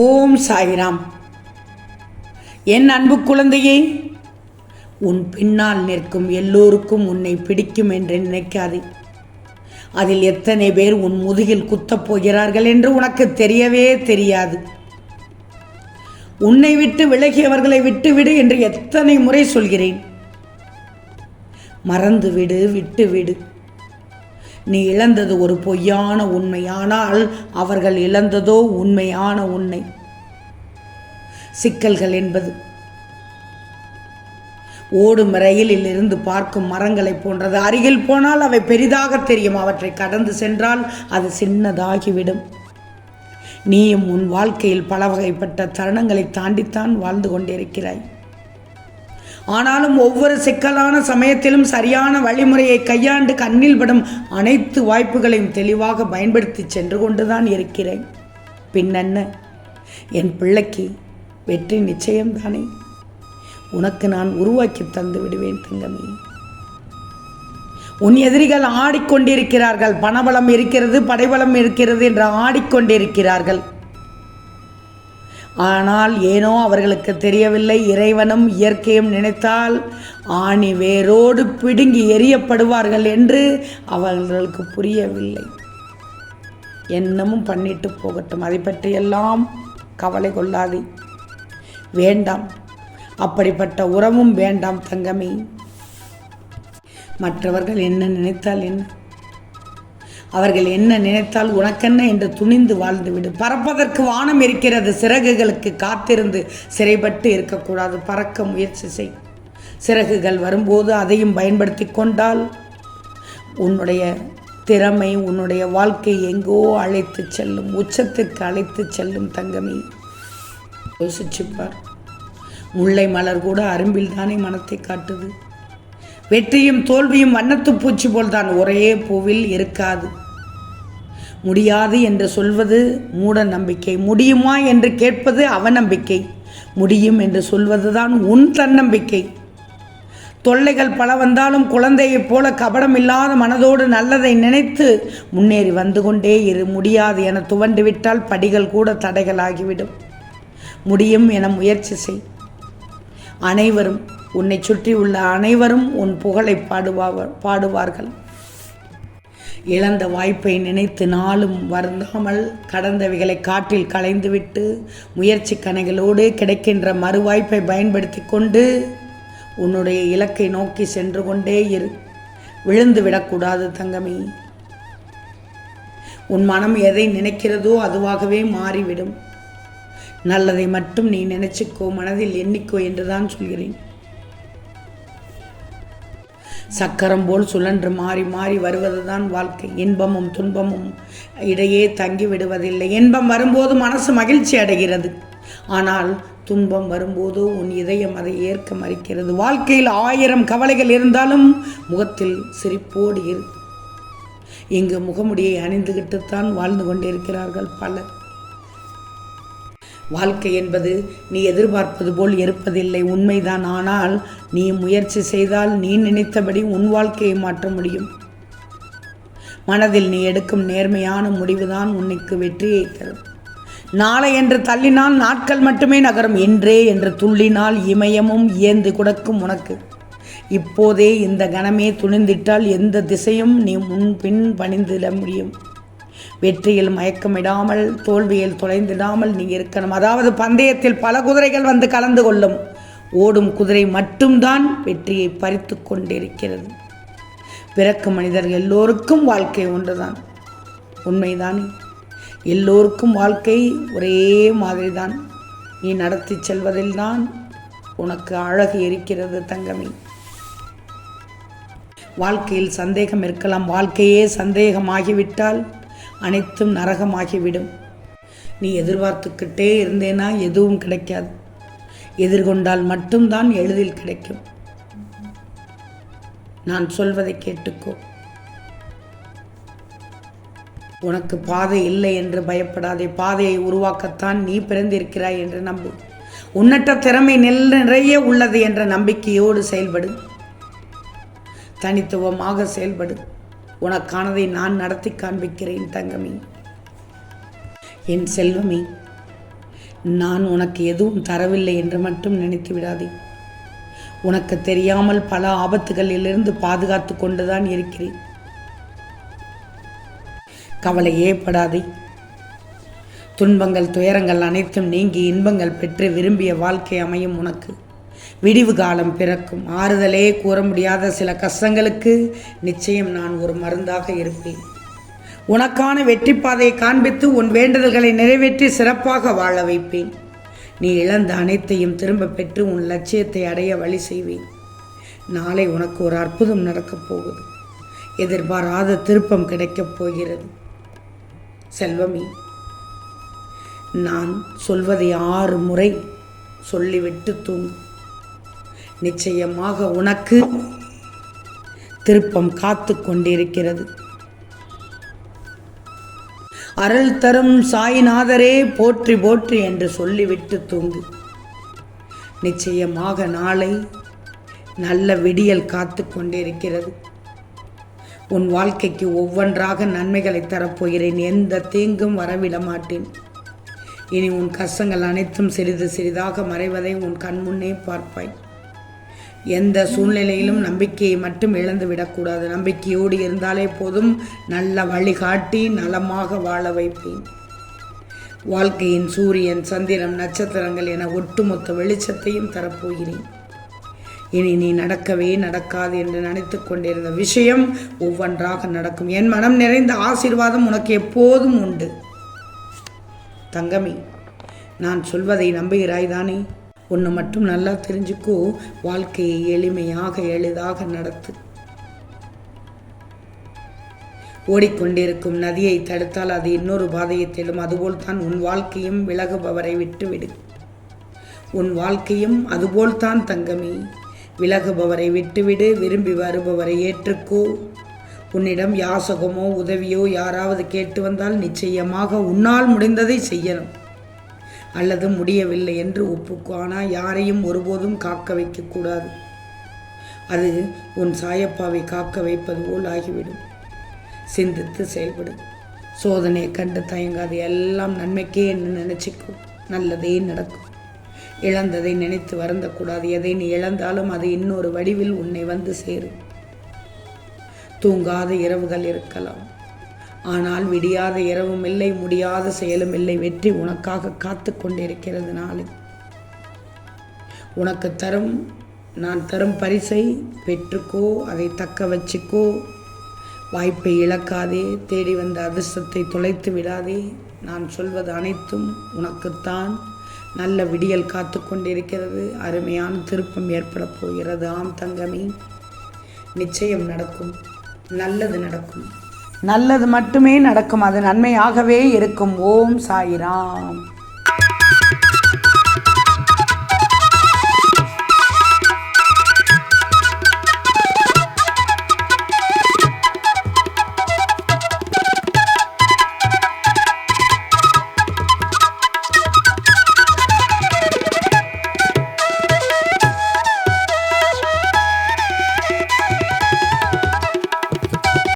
ஓம் சாய்ராம். என் அன்பு குழந்தையே, உன் பின்னால் நிற்கும் எல்லோருக்கும் உன்னை பிடிக்கும் என்று நினைக்காதே. அதில் எத்தனை பேர் உன் முதுகில் குத்தப் போகிறார்கள் என்று உனக்கு தெரியவே தெரியாது. உன்னை விட்டு விலகியவர்களை விட்டுவிடு என்று எத்தனை முறை சொல்கிறேன். மறந்துவிடு, விட்டுவிடு. நீ இழந்தது ஒரு பொய்யான உண்மை, ஆனால் அவர்கள் இழந்ததோ உண்மையான உன்னை. சிக்கல்கள் என்பது ஓடும் ரயிலில் இருந்து பார்க்கும் மரங்களை போன்றது. அருகில் போனால் அவை பெரிதாக தெரியும், அவற்றை கடந்து சென்றால் அது சின்னதாகிவிடும். நீயும் உன் வாழ்க்கையில் பல வகைப்பட்ட தருணங்களை தாண்டித்தான் வாழ்ந்து கொண்டிருக்கிறாய். ஆனாலும் ஒவ்வொரு சிக்கலான சமயத்திலும் சரியான வழிமுறையை கையாண்டு கண்ணில் படும் அனைத்து வாய்ப்புகளையும் தெளிவாக பயன்படுத்தி சென்று கொண்டுதான் இருக்கிறேன். பின்னென்ன, என் பிள்ளைக்கு வெற்றி நிச்சயம்தானே. உனக்கு நான் உருவாக்கி தந்து விடுவேன் தங்கமே. உன் எதிரிகள் ஆடிக்கொண்டிருக்கிறார்கள். பணபலம் இருக்கிறது, படைபலம் இருக்கிறது என்று ஆடிக்கொண்டிருக்கிறார்கள். ஆனால் ஏனோ அவர்களுக்கு தெரியவில்லை, இறைவனும் இயற்கையும் நினைத்தால் ஆணி வேரோடு பிடுங்கி எரியப்படுவார்கள் என்று அவர்களுக்கு புரியவில்லை. என்னமும் பண்ணிட்டு போகட்டும், அதை பற்றியெல்லாம் கவலை கொள்ளாதே. வேண்டாம், அப்படிப்பட்ட உறவும் வேண்டாம் தங்கமே. மற்றவர்கள் என்ன நினைத்தால் என்ன, அவர்கள் என்ன நினைத்தால் உனக்கென்ன என்று துணிந்து வாழ்ந்துவிடு. பறப்பதற்கு வானம் இருக்கிறது, சிறகுகளுக்கு காத்திருந்து சிறைப்பட்டு இருக்கக்கூடாது. பறக்க முயற்சி செய். சிறகுகள் வரும்போது அதையும் பயன்படுத்தி கொண்டால் உன்னுடைய திறமை, உன்னுடைய வாழ்க்கை எங்கோ அழைத்து செல்லும், உச்சத்துக்கு அழைத்து செல்லும் தங்கமே. யோசிச்சுப்பார். முல்லை மலர் கூட அரும்பில் தானே மனத்தை காட்டுது. வெற்றியும் தோல்வியும் வண்ணத்து பூச்சி போல்தான், ஒரே பூவில் இருக்காது. முடியாது என்று சொல்வது மூட நம்பிக்கை, முடியுமா என்று கேட்பது அவநம்பிக்கை, முடியும் என்று சொல்வதுதான் உன் தன்னம்பிக்கை. தொல்லைகள் பல வந்தாலும் குழந்தையைப் போல கபடம் இல்லாத மனதோடு நல்லதை நினைத்து முன்னேறி வந்து கொண்டே இரு. முடியாது என துவண்டு விட்டால் படிகள் கூட தடைகளாகிவிடும். முடியும் என முயற்சி செய். அனைவரும், உன்னை சுற்றி உள்ள அனைவரும் உன் புகழை பாடுவார்கள். இழந்த வாய்ப்பை நினைத்து நாளும் வருந்தாமல் கடந்தவைகளை காற்றில் களைந்துவிட்டு முயற்சி கணைகளோடு கிடைக்கின்ற மறுவாய்ப்பை பயன்படுத்தி கொண்டு உன்னுடைய இலக்கை நோக்கி சென்று கொண்டே இரு. விழுந்து விடக்கூடாது தங்கமே. உன் மனம் எதை நினைக்கிறதோ அதுவாகவே மாறிவிடும். நல்லதை மட்டும் நீ நினைச்சுக்கோ, மனதில் எண்ணிக்கோ என்றுதான் சொல்கிறேன். சக்கரம் போல் சுழன்று மாறி மாறி வருவதுதான் வாழ்க்கை. இன்பமும் துன்பமும் இடையே தங்கி விடுவதில்லை. இன்பம் வரும்போது மனசு மகிழ்ச்சி அடைகிறது, ஆனால் துன்பம் வரும்போதோ உன் இதயம் அதை ஏற்க மறுக்கிறது. வாழ்க்கையில் 1000 கவலைகள் இருந்தாலும் முகத்தில் சிரிப்போடு இரு. இங்கு முகமுடியை அணிந்துகிட்டுத்தான் வாழ்ந்து கொண்டிருக்கிறார்கள் பலர். வாழ்க்கை என்பது நீ எதிர்பார்ப்பது போல் இருப்பதில்லை, உண்மைதான். ஆனால் நீ முயற்சி செய்தால் நீ நினைத்தபடி உன் வாழ்க்கையை மாற்ற முடியும். மனதில் நீ எடுக்கும் நேர்மையான முடிவுதான் உன்னைக்கு வெற்றியை தரும். நாளை என்று தள்ளினால் நாட்கள் மட்டுமே நகரும். இன்றே என்று துள்ளினால் இமயமும் இயந்து கொடுக்கும் உனக்கு. இப்போதே இந்த கணமே துணிந்திட்டால் எந்த திசையும் நீ முன்பின் பணிந்திட முடியும். வெற்றியில் மயக்கமிடாமல், தோல்வியில் தொலைந்திடாமல் நீ இருக்கணும். அதாவது பந்தயத்தில் பல குதிரைகள் வந்து கலந்து கொள்ளும், ஓடும் குதிரை மட்டும்தான் வெற்றியை பறித்து கொண்டிருக்கிறது. பிறக்கும் மனிதர் எல்லோருக்கும் வாழ்க்கை ஒன்றுதான், உண்மைதான். எல்லோருக்கும் வாழ்க்கை ஒரே மாதிரி தான். நீ நடத்தி செல்வதில்தான் உனக்கு அழகு இருக்கிறது தங்கமே. வாழ்க்கையில் சந்தேகம் இருக்கலாம். வாழ்க்கையே சந்தேகமாகிவிட்டால் அனைத்தும் நரகமாகிவிடும். நீ எதிர்பார்த்துக்கிட்டே இருந்தேனா எதுவும் கிடைக்காது. எதிர்கொண்டால் மட்டும்தான் எளிதில் கிடைக்கும். நான் சொல்வதை கேட்டுக்கோ. உனக்கு பாதை இல்லை என்று பயப்படாதே. பாதையை உருவாக்கத்தான் நீ பிறந்திருக்கிறாய் என்று நம்பு. உன்னற்ற திறமை நிறைய உள்ளது என்ற நம்பிக்கையோடு செயல்படு. தனித்துவமாக செயல்படு. உனக்கானதை நான் நடத்தி காண்பிக்கிறேன் தங்கமே. என் செல்வமே, நான் உனக்கு எதுவும் தரவில்லை என்று மட்டும் நினைத்து விடாதே. உனக்கு தெரியாமல் பல ஆபத்துகளிலிருந்து பாதுகாத்து கொண்டுதான் இருக்கிறேன். கவலையே படாதே. துன்பங்கள் துயரங்கள் அனைத்தும் நீங்கி இன்பங்கள் பெற்று விரும்பிய வாழ்க்கை அமையும். உனக்கு விடிவு காலம் பிறக்கும். ஆறுதலே கூற முடியாத சில கஷ்டங்களுக்கு நிச்சயம் நான் ஒரு மருந்தாக இருப்பேன். உனக்கான வெற்றி பாதையை காண்பித்து உன் வேண்டுதல்களை நிறைவேற்றி சிறப்பாக வாழ வைப்பேன். நீ இழந்த அனைத்தையும் திரும்ப பெற்று உன் லட்சியத்தை அடைய வழி செய்வேன். நாளை உனக்கு ஒரு அற்புதம் நடக்கப் போகுது. எதிர்பாராத திருப்பம் கிடைக்கப் போகிறது. செல்வமே, நான் சொல்வதை 6 முறை சொல்லிவிட்டு தூங்கு. நிச்சயமாக உனக்கு திருப்பம் காத்து கொண்டிருக்கிறது. அருள் தரும் சாய்நாதரே போற்றி போற்றி என்று சொல்லிவிட்டு தூங்கு. நிச்சயமாக நாளை நல்ல விடியல் காத்து கொண்டிருக்கிறது. உன் வாழ்க்கைக்கு ஒவ்வொன்றாக நன்மைகளை தரப்போகிறேன். எந்த தீங்கும் வரவிட மாட்டேன். இனி உன் கஷ்டங்கள் அனைத்தும் சிறிது சிறிதாக மறைவதை உன் கண்முன்னே பார்ப்பாய். எந்த சூழ்நிலையிலும் நம்பிக்கையை மட்டும் இழந்து விடக்கூடாது. நம்பிக்கையோடு இருந்தாலே போதும். நல்ல வழிகாட்டி நலமாக வாழ வைப்பேன். வாழ்க்கையின் சூரியன் சந்திரன் நட்சத்திரங்கள் என ஒட்டுமொத்த வெளிச்சத்தையும் தரப்போகிறேன். இனி நீ நடக்கவே நடக்காது என்று நினைத்து கொண்டிருந்த விஷயம் ஒவ்வொன்றாக நடக்கும். என் மனம் நிறைந்த ஆசீர்வாதம் உனக்கு எப்போதும் உண்டு. தங்கமே, நான் சொல்வதை நம்புகிறாய் தானே? ஒன்று மட்டும் நல்லா தெரிஞ்சுக்கோ. வாழ்க்கையை எளிமையாக எளிதாக நடத்து. ஓடிக்கொண்டிருக்கும் நதியை தடுத்தால் அது இன்னொரு பாதையை தேடும். அதுபோல் தான் உன் வாழ்க்கையும். விலகுபவரை விட்டுவிடு. உன் வாழ்க்கையும் அதுபோல்தான் தங்கமே. விலகுபவரை விட்டுவிடு. விரும்பி வருபவரை ஏற்றுக்கோ. உன்னிடம் யாசகமோ உதவியோ யாராவது கேட்டு வந்தால் நிச்சயமாக உன்னால் முடிந்ததை செய்யணும். அல்லது முடியவில்லை என்று ஒப்புக்கோ. ஆனால் யாரையும் ஒருபோதும் காக்க வைக்கக்கூடாது. அது உன் சாயப்பாவை காக்க வைப்பது போல் ஆகிவிடும். சிந்தித்து செயல்படும். சோதனையை கண்டு தயங்காது. எல்லாம் நன்மைக்கே என்று நினைச்சிக்கோ. நல்லதே நடக்கும். இழந்ததை நினைத்து வருந்தக்கூடாது. எதை நீ இழந்தாலும் அது இன்னொரு வடிவில் உன்னை வந்து சேரும். தூங்காத இரவுகள் இருக்கலாம். ஆனால் விடியாத இரவும் இல்லை, முடியாத செயலும் இல்லை. வெற்றி உனக்காக காத்து கொண்டிருக்கிறது. நாளை உனக்கு நான் தரும் பரிசை பெற்றுக்கோ. அதை தக்க வச்சுக்கோ. வாய்ப்பை இழக்காதே. தேடி வந்த அதிர்ஷ்டத்தை தொலைத்து விடாதே. நான் சொல்வது அனைத்தும் உனக்குத்தான். நல்ல விடியல் காத்து கொண்டிருக்கிறது. அருமையான திருப்பம் ஏற்பட போகிறது. ஆம் தங்கமே, நிச்சயம் நடக்கும். நல்லது நடக்கும். நல்லது மட்டுமே நடக்கும். அது நன்மையாகவே இருக்கும். ஓம் சாய்ராம்.